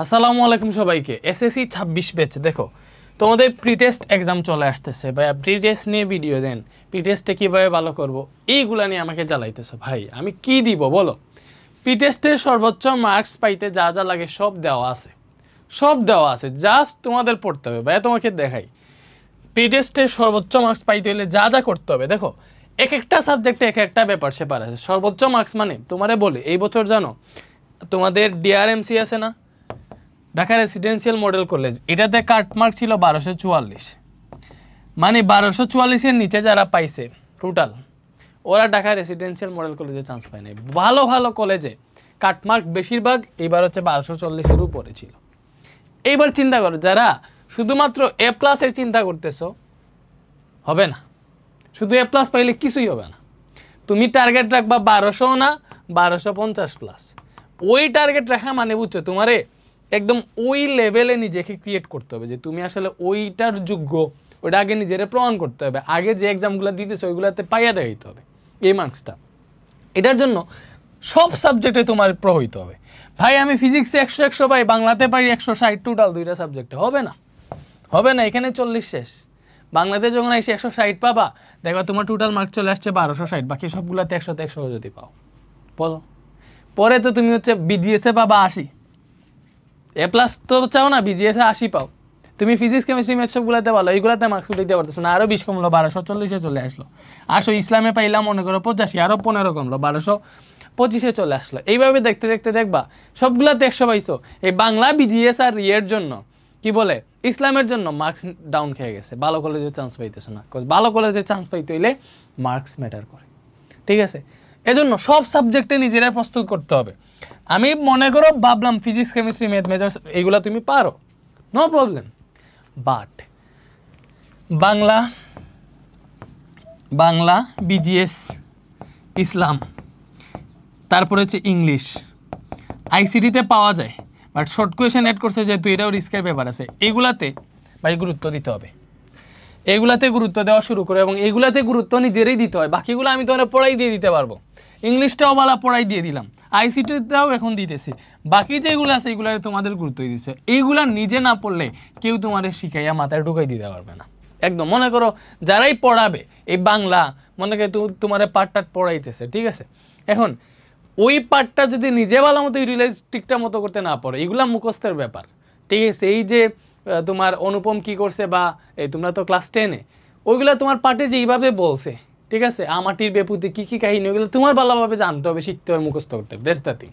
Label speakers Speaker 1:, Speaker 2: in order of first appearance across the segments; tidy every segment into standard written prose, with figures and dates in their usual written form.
Speaker 1: আসসালামু আলাইকুম সবাইকে। এসএসসি 26 ব্যাচ দেখো তোমাদের প্রি টেস্ট এক্সাম চলে আসতেছে ভাই, প্রি টেস্ট নিয়ে ভিডিও দেন, প্রি টেস্টে কীভাবে ভালো করব এইগুলা নিয়ে আমাকে জ্বালাইতেছো ভাই। আমি কি দিব বলো? প্রি টেস্টের সর্বোচ্চ মার্কস পাইতে যা যা লাগে সব দেওয়া আছে, সব দেওয়া আছে, জাস্ট তোমাদের পড়তে হবে ভাই। তোমাকে দেখাই প্রি টেস্টের সর্বোচ্চ মার্কস পাইতে হলে যা যা করতে হবে। দেখো এক একটা সাবজেক্টে এক একটা ব্যাপার সেপার আছে। সর্বোচ্চ মার্কস মানে তোমারে বলে এই বছর জানো তোমাদের ডিআরএমসি আছে না, ঢাকা রেসিডেন্সিয়াল মডেল কলেজ, এটাতে কাটমার্ক ছিল 1244। মানে 1244-এর নিচে যারা পাইছে টোটাল ওরা ঢাকা রেসিডেন্সিয়াল মডেল কলেজে চান্স পায় নাই। ভালো ভালো কলেজে কাটমার্ক বেশিরভাগ এইবার হচ্ছে 1240-এর উপরে ছিল। এইবার চিন্তা করো যারা শুধুমাত্র এ প্লাসের চিন্তা করতেছো, হবে না। শুধু এ প্লাস পাইলে কিছুই হবে না। তুমি টার্গেট রাখবা 1200 না 1250 প্লাস। ওই টার্গেট রাখা মানে বুঝছো তোমারে একদম ওই লেভেলে নিজেকে ক্রিয়েট করতে হবে যে তুমি আসলে ওইটার যোগ্য। ওইটা আগে নিজেরে প্রমাণ করতে হবে। আগে যে এক্সামগুলো দিতেছে ওইগুলোতে পাইয়া দেখাইতে হবে এই মার্কসটা। এটার জন্য সব সাবজেক্টে তোমার প্রো হইতে হবে ভাই। আমি ফিজিক্সে 100 পাই, বাংলাতে পাই 160, টোটাল দুইটা সাবজেক্টে হবে না, হবে না। এখানে 40 শেষ। বাংলাতে যখন এসে 160 পাবা দেখবা তোমার টোটাল মার্ক চলে আসছে 1260। বাকি সবগুলোতে 100-তে 100 যদি পাও বলো, পরে তো তুমি হচ্ছে বিজিএসে পাবা 80। এ প্লাস তো চাও না, বিজিএসে 80 পাও। তুমি ফিজিক্স কেমিস্ট্রি ম্যাথস সবগুলোতে ভালো, এইগুলোতে মার্কস উঠাইতে পারতেছো না। আরও 20 কমলো, 1240-এ চলে আসলো। ইসলামে পাইলাম মনে করো 85, আরও 15 কমলো, 1225-এ চলে আসলো। এইভাবে দেখতে দেখতে দেখবা সবগুলোতে 100 পাইছো। এই বাংলা বিজিএস আর ইয়ের জন্য কি বলে ইসলামের জন্য মার্কস ডাউন খেয়ে গেছে। ভালো কলেজে চান্স পাইতেছো না। ভালো কলেজে চান্স পাইতে হইলে মার্কস ম্যাটার করে, ঠিক আছে? এজন্য সব সাবজেক্টে নিজেরা প্রস্তুত করতে হবে। আমি মনে করো ভাবলাম ফিজিক্স কেমিস্ট্রি ম্যাথ মেজর্স এইগুলো তুমি পারো, no problem. But Bangla BGS, ইসলাম, তারপরে হচ্ছে ইংলিশ, আইসিটিতে পাওয়া যায়। বাট শর্ট কোয়েশন অ্যাড করছে যেহেতু এটাও রিস্কের ব্যাপার আছে। এইগুলাতে ভাই গুরুত্ব দিতে হবে। এগুলাতে গুরুত্ব দেওয়া শুরু করে এবং এগুলাতে গুরুত্ব নিজেরই দিতে হয়। বাকিগুলো আমি তোমার পড়াই দিয়ে দিতে পারবো। ইংলিশটাও ভালো পড়াই দিয়ে দিলাম, আইসিটিটাও এখন দিতেছি। বাকি যেগুলো আছে এগুলাতে তোমাদের গুরুত্ব দিচ্ছে। এইগুলা নিজে না পড়লে কেউ তোমাদের শিখাইয়া মাথায় ঢুকাই দিতে পারবে না একদম। মনে করো যারাই পড়াবে এই বাংলা, মনে করে তোমার পার্টটা পড়াইতেছে, ঠিক আছে? এখন ওই পার্টটা যদি নিজে ভালো মতো ইউটিলাইজ ঠিকঠাক মতো করতে না পারো, এগুলা মুখস্থের ব্যাপার, ঠিক আছে? এই যে তোমার অনুপম কি করছে বা এই তোমরা তো ক্লাস 10-এ ওইগুলা তোমার পার্টে যেইভাবে বলছে, ঠিক আছে? আমাটির বেপুতে কী কী কাহিনী ওইগুলো তোমার ভালোভাবে জানতে হবে, শিখতে হবে, মুখস্থ করতে হবে। That's the thing.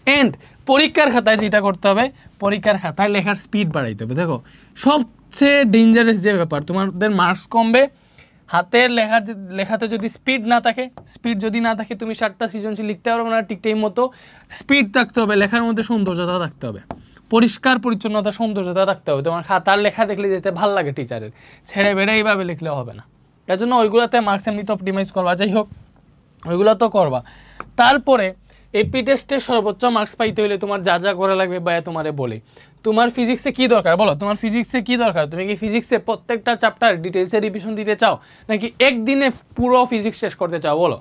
Speaker 1: অ্যান্ড পরীক্ষার খাতায় যেটা করতে হবে, পরীক্ষার খাতায় লেখার স্পিড বাড়াইতে হবে। দেখো সবচেয়ে ডেঞ্জারাস যে ব্যাপার, তোমাদের মার্কস কমবে হাতের লেখাতে যদি স্পিড না থাকে। স্পিড যদি না থাকে তুমি 7টা সৃজনশীল লিখতে পারবে না ঠিকঠাক মতো। স্পিড থাকতে হবে, লেখার মধ্যে সৌন্দর্যতা থাকতে হবে, পরিষ্কার পরিচ্ছন্নতা, সৌন্দর্যতা থাকতে হবে। তোমার খাতার লেখা দেখলে যেতে ভালো লাগে টিচারের, ছেড়ে বেড়ে এইভাবে লিখলেও হবে না। এর জন্য ওইগুলোতে মার্কস এমনিতে অপটিমাইজ করবা, যাই হোক ওইগুলো তো করবা। তারপরে এই প্রি টেস্টের সর্বোচ্চ মার্কস পাইতে হলে তোমার যা যা করা লাগবে বা তোমারে বলি, তোমার ফিজিক্সে কি দরকার বলো? তোমার ফিজিক্সে কি দরকার? তুমি কি ফিজিক্সে প্রত্যেকটা চ্যাপ্টার ডিটেলসে রিভিশন দিতে চাও, নাকি একদিনে পুরো ফিজিক্স শেষ করতে চাও বলো?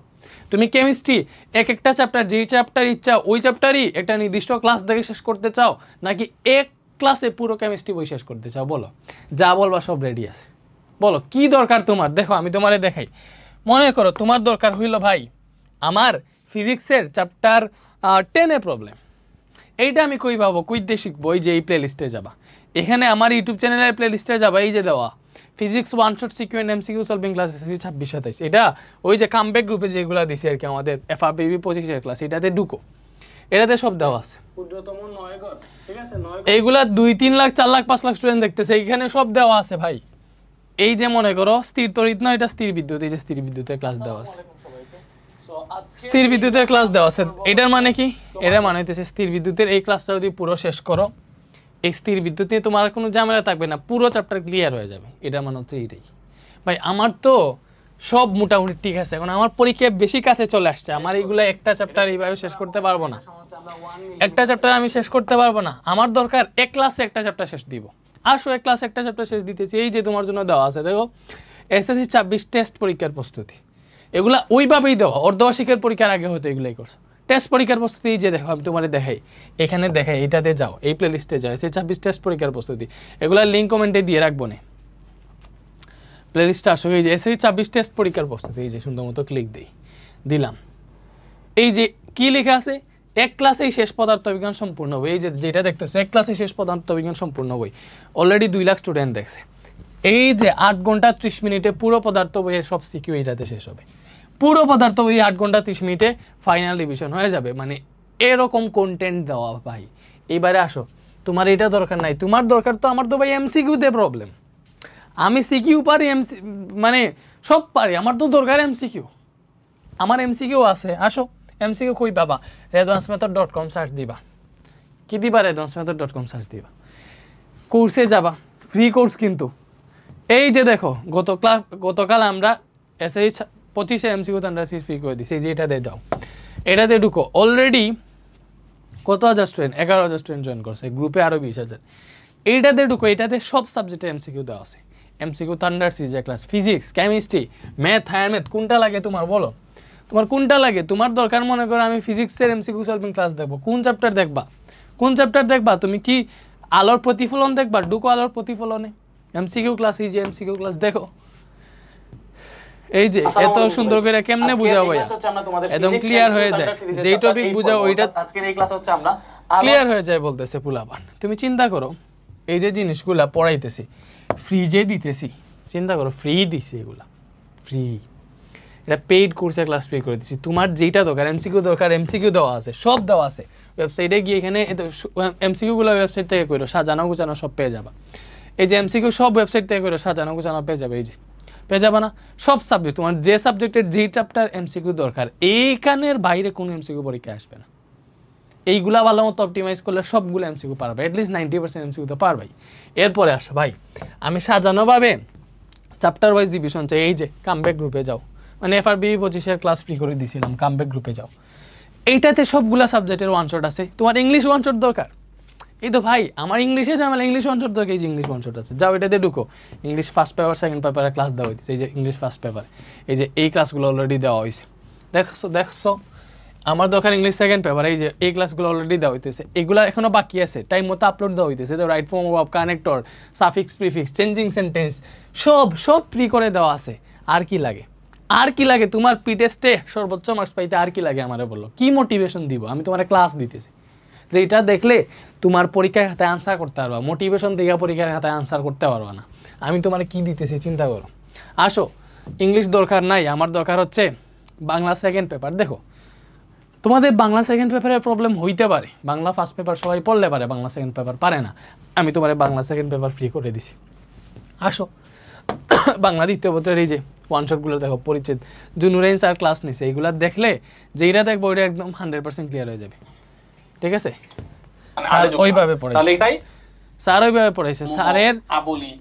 Speaker 1: তুমি কেমিস্ট্রি এক একটা চ্যাপ্টার, যেই চ্যাপ্টার ইচ্ছা ওই চ্যাপ্টারই একটা নির্দিষ্ট ক্লাস দেখে শেষ করতে চাও, নাকি এক ক্লাসে পুরো কেমিস্ট্রি বই শেষ করতে চাও বলো? যা বলবা সব রেডি আছে, বলো কি দরকার তোমার? দেখো আমি তোমারে দেখাই। মনে করো তোমার দরকার হইল ভাই আমার ফিজিক্সের চ্যাপ্টার 10-এ প্রবলেম, এইটা আমি কই পাবো, কই দিয়ে শিখবো? এই যে এই প্লেলিস্টে যাবা, এখানে আমার ইউটিউব চ্যানেলের প্লেলিস্টে যাবা, এই যে দেওয়া physics 1 shot secure MCQ solving class SSC 26-27। এটা ওই যে কামব্যাক গ্রুপে যেগুলো দিছি আর কি, আমাদের এফআরপিবি 25-এর ক্লাস, এটাতে ঢুকো, এটাতে সব দেওয়া আছে। ক্ষুদ্রতম 9 ঘর, ঠিক আছে? এইগুলা 2-3 লাখ 4 লাখ 5 লাখ স্টুডেন্ট দেখতেছে, এইখানে সব দেওয়া আছে ভাই। এই যে মনে করো স্থির তড়িৎ না, এটা স্থির বিদ্যুৎ, এই যে স্থির বিদ্যুতের ক্লাস দেওয়া আছে, স্থির বিদ্যুতের ক্লাস দেওয়া আছে। এটার মানে কি? এটার মানে হইতেছে স্থির বিদ্যুতের এই ক্লাসটা যদি পুরো শেষ করো, এই স্থির বিদ্যুৎ নিয়ে তোমার কোনো ঝামেলা থাকবে না, পুরো চ্যাপ্টার ক্লিয়ার হয়ে যাবে। এটা মানে হচ্ছে এইটাই ভাই। আমার তো সব মোটামুটি ঠিক আছে, এখন আমার পরীক্ষা বেশি কাছে চলে আসছে। আমার এইগুলো একটা চ্যাপ্টার এইভাবে শেষ করতে পারবো না, একটা চ্যাপ্টার আমি শেষ করতে পারবো না। আমার দরকার এক ক্লাসে একটা চ্যাপ্টার শেষ দিব। আসো এক ক্লাসে একটা চ্যাপ্টার শেষ দিতেছি, এই যে তোমার জন্য দেওয়া আছে। দেখো এসএসসি 26 টেস্ট পরীক্ষার প্রস্তুতি, এগুলা ওইভাবেই দেওয়া। অর্ধবার্ষিকের পরীক্ষার আগে হয়তো এগুলাই করছো, টেস্ট পরীক্ষার প্রস্তুতি যে দেখো আমি তোমার দেখাই, এখানে দেখাই, এটাতে যাও, এই প্লে লিস্টে যাও, এসএসসি 26 টেস্ট পরীক্ষার প্রস্তুতি, এগুলোর লিঙ্ক কমেন্টে দিয়ে রাখবো না, প্লে লিস্টটা আসলে এই যে এসএসসি 26 টেস্ট পরীক্ষার প্রস্তুতি, এই যে সুন্দর মতো ক্লিক দিলাম, এই যে কি লেখা আছে, এক ক্লাসেই শেষ পদার্থবিজ্ঞান সম্পূর্ণ বই, এই যে যেটা দেখতেছো এক ক্লাসে শেষ পদার্থবিজ্ঞান সম্পূর্ণ বই, অলরেডি 2 লাখ স্টুডেন্ট দেখছে। এই যে 8 ঘন্টা 30 মিনিটে পুরো পদার্থ বইয়ের সব সিকিউ এইটাতে শেষ হবে, পুরো পদার্থ বই 8 ঘন্টা 30 মিনিটে ফাইনাল রিভিশন হয়ে যাবে, মানে এরকম কন্টেন্ট দেওয়া ভাই। এবারে আসো, তোমার এটা দরকার নাই, তোমার দরকার তো, আমার তো ভাই এমসিকিউতে প্রবলেম, আমি সিকিউ পারি, মানে সব পারি, আমার তো দরকার এমসিকিউ, আমার এমসিকিউ আছে। আসো এমসিকিউ কই পাবা, redvancemethod.com সার্চ দিবা, কি দিবা, redvancemethod.com সার্চ দিবা, কোর্সে যাবা, ফ্রি কোর্স কিন্তু। এই যে দেখো গতকাল আমরা SSC 25 MCQ thunder series free করে দিছি, এই যে এটাতে যাও, এটাতে ঢুকো, অলরেডি কত হাজার স্টুডেন্ট, 11,000 স্টুডেন্ট জয়েন করছে, গ্রুপে আরও 20,000। এইটাতে ঢুকো, এটাতে সব সাবজেক্টে এমসিকিউ দেওয়া আছে, এমসিকিউ থান্ডার সিরিজের class, physics, chemistry, math, higher math, কোনটা লাগে তোমার বলো, তোমার কোনটা লাগে, তোমার দরকার মনে করো আমি ফিজিক্সের এমসিকিউ সলভিং ক্লাস দেখবো, কোন চ্যাপ্টার দেখবা, কোন চ্যাপ্টার দেখবা, তুমি কি আলোর প্রতিফলন দেখবা, ঢুকো আলোর প্রতিফলনে, এমসিকিউ ক্লাস, এই যে এমসিকিউ ক্লাস দেখো, এই যে এত সুন্দর করে কেমনে বুঝাও ভাইয়া, একদম ক্লিয়ার হয়ে যায়, যেই টপিক বুঝাও ওইটা
Speaker 2: আজকের এই ক্লাস হচ্ছে আমরা
Speaker 1: ক্লিয়ার হয়ে যায় বলতেছে পুলাবান। তুমি চিন্তা করো, এই যে জিনিসগুলা পড়াইতেছি, ফ্রিজে দিতেছি, চিন্তা করো ফ্রি দিছি, এগুলা ফ্রি, এটা পেইড কোর্সে ক্লাস ফ্রি করে দিচ্ছি, তোমার যেটা দরকার এমসিকিউ দেওয়া আছে, সব দেওয়া আছে ওয়েবসাইটে গিয়ে, এখানে এমসিকিউগুলো ওয়েবসাইট থেকে করো, সাজানো গুছানো সব পেয়ে যাবা, এই যে এমসিকিউ সব ওয়েবসাইট থেকে করো, সাজানো গুছানো পেয়ে যাবে, এই যে পেয়ে যাবে না, সব সাবজেক্ট, তোমার যে সাবজেক্টের যেই চ্যাপ্টার এমসিকিউ দরকার, এইখানের বাইরে কোনো এমসিকিউ পরীক্ষা আসবে না, এইগুলা ভালো মতো অপটিমাইজ করলে সবগুলো এমসিকিউ পারবে, অ্যাটলিস্ট 90% এমসিকিউ তো পারবেই। এরপরে আসো ভাই, আমি সাজানোভাবে চ্যাপ্টার ওয়াইজ ডিভিশন চাই, এই যে কামব্যাক গ্রুপে যাও, মানে FRB 25-এর ক্লাস ফ্রি করে দিয়েছিলাম, কামব্যাক গ্রুপে যাও, এইটাতে সবগুলা সাবজেক্টের ওয়ান শট আছে। তোমার ইংলিশ ওয়ান শট দরকার, এই তো ভাই আমার ইংলিশে ঝামেলা, ইংলিশ ওয়ান শট দরকার, এই যে ইংলিশ ওয়ান শট আছে, যাও এটাতে ঢুকো, ইংলিশ ফার্স্ট পেপার সেকেন্ড পেপারে ক্লাস দেওয়া হয়েছে, এই যে ইংলিশ ফার্স্ট পেপার, এই যে এই ক্লাসগুলো অলরেডি দেওয়া হয়েছে, দেখছো আমার দরকার ইংলিশ সেকেন্ড পেপার, এই যে এই ক্লাসগুলো অলরেডি দেওয়া হইতেছে, এগুলো এখনো বাকি আছে, টাইম মতো আপলোড দেওয়া হইতেছে, তো right form of connector, suffix prefix, changing sentence, সব ফ্রি করে দেওয়া আছে। আর কি লাগে, আর কি লাগে, তোমার টেস্টে সর্বোচ্চ মার্কস পাইতে আর কি লাগে আমারে বলো, কি মোটিভেশন দিব, আমি তোমার ক্লাস দিতেছি, যে এটা দেখলে তোমার পরীক্ষার খাতায় আনসার করতে পারবা, মোটিভেশন থেকে পরীক্ষার খাতায় আনসার করতে পারবা না, আমি তোমার কি দিতেছি চিন্তা করো। আসো, ইংলিশ দরকার নাই, আমার দরকার হচ্ছে বাংলা সেকেন্ড পেপার। দেখো তোমাদের বাংলা সেকেন্ড পেপারের প্রবলেম হইতে পারে, বাংলা ফার্স্ট পেপার সবাই পড়লে পারে, বাংলা সেকেন্ড পেপার পারে না, আমি তোমার বাংলা সেকেন্ড পেপার ফ্রি করে দিছি। আসো বাংলা দ্বিতীয় পত্রের এই যে ওয়ান শটগুলো দেখো, পরিচ্ছেদ জুনুরেন স্যার ক্লাস নিছে, এইগুলো দেখলে যেইটা দেখবো ওইটা একদম 100% ক্লিয়ার হয়ে যাবে, ঠিক আছে। স্যার ওইভাবে পড়াইছে, স্যার ওইভাবে পড়াইছে,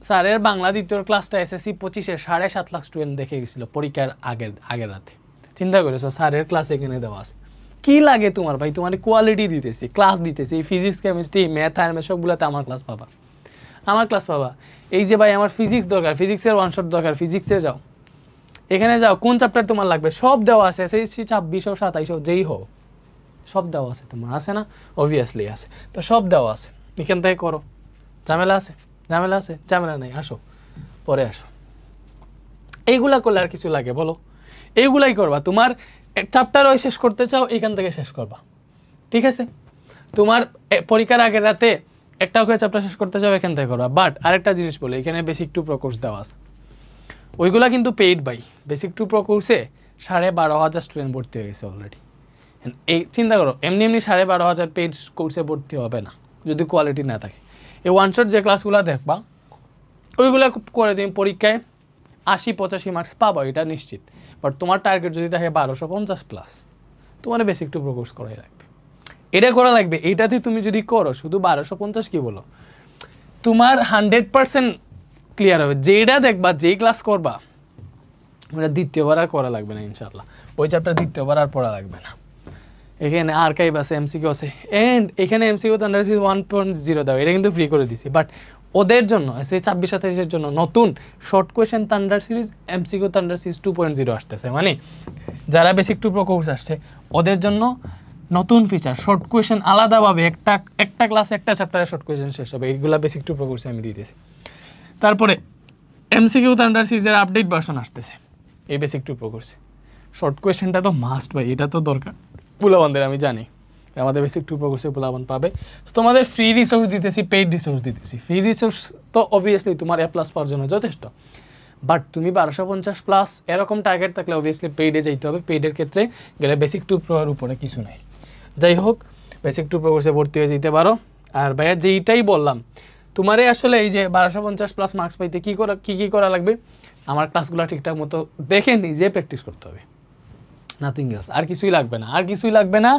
Speaker 1: স্যারের বাংলা দ্বিতীয় ক্লাসটা SSC 25-এর 7.5 লাখ স্টুডেন্ট দেখে গেছিল পরীক্ষার আগের রাতে, চিন্তা করেছো, স্যারের ক্লাস এখানে দেওয়া আছে। কি লাগে তোমার ভাই, তোমার কোয়ালিটি দিতেছি, ক্লাস দিতেছি, physics chemistry math higher math সবগুলোতে আমার ক্লাস পাবা, আমার ক্লাস পাবা। এই যে ভাই আমার ফিজিক্স দরকার, ফিজিক্সের ওয়ান শট দরকার, ফিজিক্সে যাও, এখানে যাও, কোন চ্যাপ্টার তোমার লাগবে সব দেওয়া আছে, SSC 26 27 যেই হোক সব দেওয়া আছে, তোমার আছে না, অবভিয়াসলি আছে, তো সব দেওয়া আছে, এখান থেকে করো। ঝামেলা আছে, ঝামেলা নেই, আসো পরে আসো। এইগুলা করলে আর কিছু লাগে বলো, এইগুলাই করবা, তোমার চ্যাপ্টার ওই শেষ করতে চাও এখান থেকে শেষ করবা, ঠিক আছে। তোমার পরীক্ষার আগের রাতে একটা করে চ্যাপ্টার শেষ করতে চাও এখান থেকে করবা। বাট আরেকটা জিনিস বলি, এখানে বেসিক টু প্রো কোর্স দেওয়া আছে, ওইগুলা কিন্তু পেইড বাই, বেসিক টু প্রো কোর্সে 12,500 স্টুডেন্ট ভর্তি হয়ে গেছে অলরেডি। এই চিন্তা করো, এমনি 12,500 পেইড কোর্সে ভর্তি হবে না যদি কোয়ালিটি না থাকে। এই ওয়ান শট যে ক্লাসগুলো দেখবা ওইগুলো করে তুমি পরীক্ষায় 80-85 মার্কস পাবা, এটা নিশ্চিত। বাট তোমার টার্গেট যদি থাকে 1250 প্লাস, তোমার বেসিক টু প্রো কোর্স করাই লাগবে, এটা করা লাগবে। এইটাতে তুমি যদি করো শুধু 1250 কি বলো, তোমার 100% ক্লিয়ার হবে। যেটা দেখবা, যেই ক্লাস করবা ওটা দ্বিতীয়বার আর করা লাগবে না ইনশাল্লাহ, ওই চ্যাপ্টার দ্বিতীয়বার আর পড়া লাগবে না। এখানে আর্কাইভ আছে, এমসিকিউ আছে, এন্ড এখানে এমসিকিউ থান্ডার সিরিজ 1.0 দাও, এটা কিন্তু ফ্রি করে দিছি। বাট ওদের জন্য সেই 26-27-এর জন্য নতুন short question thunder series, MCQ thunder series 2.0 আসতেছে, মানে যারা বেসিক টু প্রো কোর্স আসছে ওদের জন্য নতুন ফিচার শর্ট কোয়েশ্চেন আলাদাভাবে একটা ক্লাসে একটা চ্যাপ্টারে শর্ট কোয়েশ্চেন শেষ হবে, এইগুলো বেসিক টু প্রো কোর্সে আমি দিতেছি। তারপরে এমসিকিউ থান্ডার সিরিজের আপডেট ভার্সন আসতেছে এই বেসিক টু প্রো কোর্সে। শর্ট কোয়েশ্চেনটা তো মাস্ট ভাই, এটা তো দরকার পোলাবানদের, আমি জানি আমাদের বেসিক টু প্রো কোর্সে পোলাবান পাবে। তো তোমাদের ফ্রি রিসোর্স দিতেছি, পেইড রিসোর্স দিতেছি। ফ্রি রিসোর্স তো অবভিয়াসলি তোমার A+ পাওয়ার জন্য যথেষ্ট, বাট তুমি 1250+ এরকম টার্গেট থাকলে অবভিয়াসলি পেইডে যাইতে হবে। পেইডের ক্ষেত্রে গেলে বেসিক টু প্রো এর উপরে কিছু নাই। যাই হোক, বেসিক টু প্রো কোর্সে ভর্তি হয়ে যেতে পারো। আর ভাইয়া যেইটাই বললাম তোমারে আসলে এই যে 1250+ মার্কস পাইতে কী করা লাগবে, আমার ক্লাসগুলো ঠিকঠাক মতো দেখে নিজে প্র্যাকটিস করতে হবে, নাথিং এলস। আর কিছুই লাগবে না, আর কিছুই লাগবে না।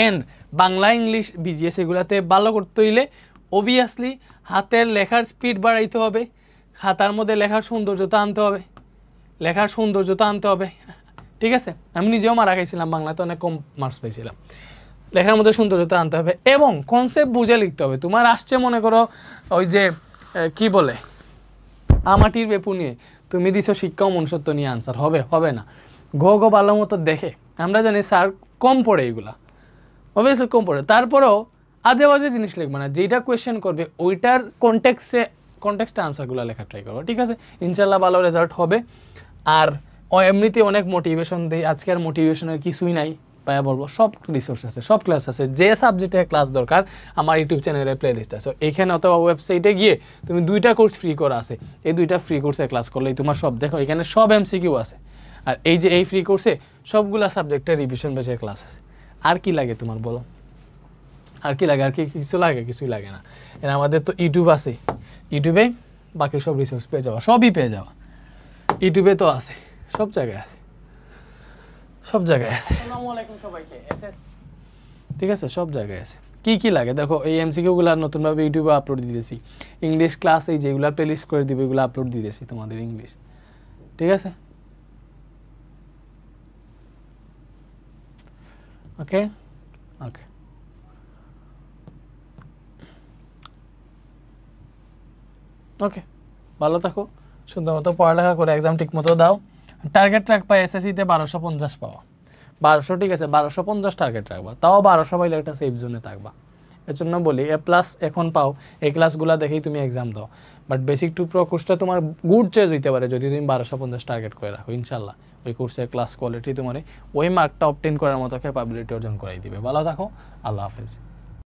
Speaker 1: এন্ড বাংলা ইংলিশ বিজিএস এগুলাতে ভালো করতে হইলে অবভিয়াসলি হাতের লেখার স্পিড বাড়াইতে হবে, খাতার মধ্যে লেখার সৌন্দর্যতা আনতে হবে, ঠিক আছে? আমি নিজেও মারা খাইছিলাম, বাংলাতে অনেক কম মার্কস পাইছিলাম। লেখার মধ্যে সৌন্দর্যতা আনতে হবে এবং কনসেপ্ট বুঝে লিখতে হবে। তোমার আসছে মনে করো ওই যে কি বলে আমাটির বেপু নিয়ে, তুমি দিছো শিক্ষা ও মনুষ্যত্ব নিয়ে আনসার, হবে না। গো ভালো মতো দেখে, আমরা জানি স্যার কম পড়ে, এগুলা অবভিয়াসলি কম পড়ে, তারপরেও আজে বাজে জিনিস লিখবে না। যেটা কোয়েশ্চেন করবে ওইটার কনটেক্সটে আনসারগুলো লেখা ট্রাই করবো, ঠিক আছে? ইনশাল্লাহ ভালো রেজাল্ট হবে। আর এমনিতে অনেক মোটিভেশন দেয়, আজকে আর মোটিভেশনের কিছুই নাই পায়া বলবো, সব রিসোর্স আছে, সব ক্লাস আছে, যে সাবজেক্টে ক্লাস দরকার আমার ইউটিউব চ্যানেলে প্লেলিস্ট আছে। এখানে অথবা ওয়েবসাইটে গিয়ে তুমি 2টা কোর্স ফ্রি করা আছে, এই 2টা ফ্রি কোর্সে ক্লাস করলেই তোমার সব দেখো, এখানে সব এমসিকিউ আছে। আর এই যে এই ফ্রি কোর্সে সবগুলা সাবজেক্টের রিভিশন বেসে ক্লাস আছে। আর কি লাগে তোমার বলো? আর কি লাগে? আর কি কিছু লাগে? কিছুই লাগে না। এর আমাদের তো ইউটিউব আছে, ইউটিউবে বাকি সব রিসোর্স পেয়ে যাওয়া, সবই পেয়ে যাওয়া। ইউটিউবে তো আছে, সব জায়গায় আছে। আসসালামু আলাইকুম সবাইকে। ঠিক আছে, সব জায়গায় আছে। কি লাগে দেখো, এই এমসিকিউগুলো নতুনভাবে ইউটিউবে আপলোড দিতেছি। ইংলিশ ক্লাস এই যেগুলো প্লেলিস্ট করে দিবে এগুলো আপলোড দিতেছি তোমাদের ইংলিশ, ঠিক আছে? ওকে ভালো থাকো, সুন্দর মতো পড়ালেখা করে এক্সাম ঠিক মতো দাও। টার্গেট রাখবা এসএসসিতে 1250 পাওয়া। 1200 ঠিক আছে, 1250 টার্গেট রাখবা, তাও 1200 পাইলে একটা সেফ জোনে থাকবা। এর জন্য বলি A+ এখন পাও, এই ক্লাসগুলো দেখেই তুমি এক্সাম দাও। বাট বেসিক টু প্রো কোর্সটা তোমার গুড চয়েস হইতে পারে যদি তুমি 1250 টার্গেট করে রাখো। ইনশাল্লাহ ওই কোর্সের ক্লাস কোয়ালিটি তোমার ওই মার্কটা অবটেন করার মতো ক্যাপাবিলিটি অর্জন করাই দিবে। ভালো থাকো, আল্লাহ হাফেজ।